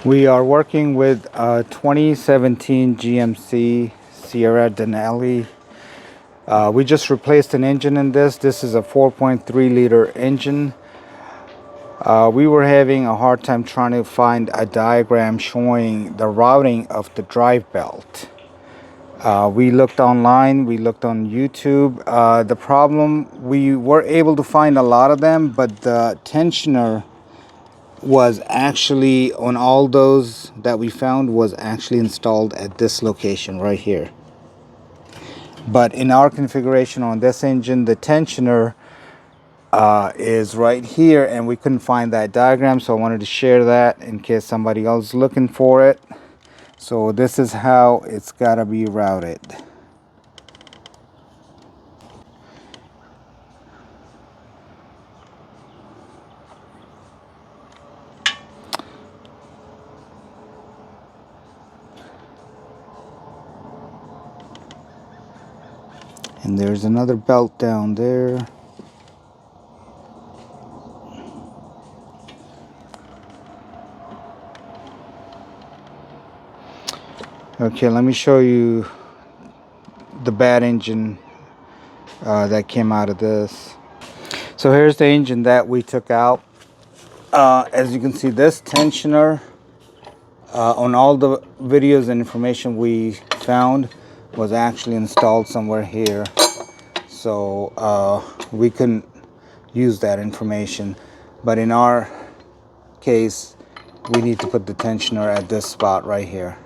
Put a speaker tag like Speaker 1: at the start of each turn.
Speaker 1: We are working with a 2017 GMC Sierra Denali. We just replaced an engine in this. This is a 4.3 liter engine. We were having a hard time trying to find a diagram showing the routing of the drive belt. We looked online, we looked on YouTube. The problem, we were able to find a lot of them, but the tensioner was actually, on all those that we found, was actually installed at this location right here. But in our configuration on this engine, the tensioner is right here, and we couldn't find that diagram, so I wanted to share that in case somebody else is looking for it. So this is how it's got to be routed. And there's another belt down there. Okay, let me show you the bad engine that came out of this. So here's the engine that we took out. As you can see, this tensioner on all the videos and information we found was actually installed somewhere here. So we couldn't use that information. But in our case, we need to put the tensioner at this spot right here.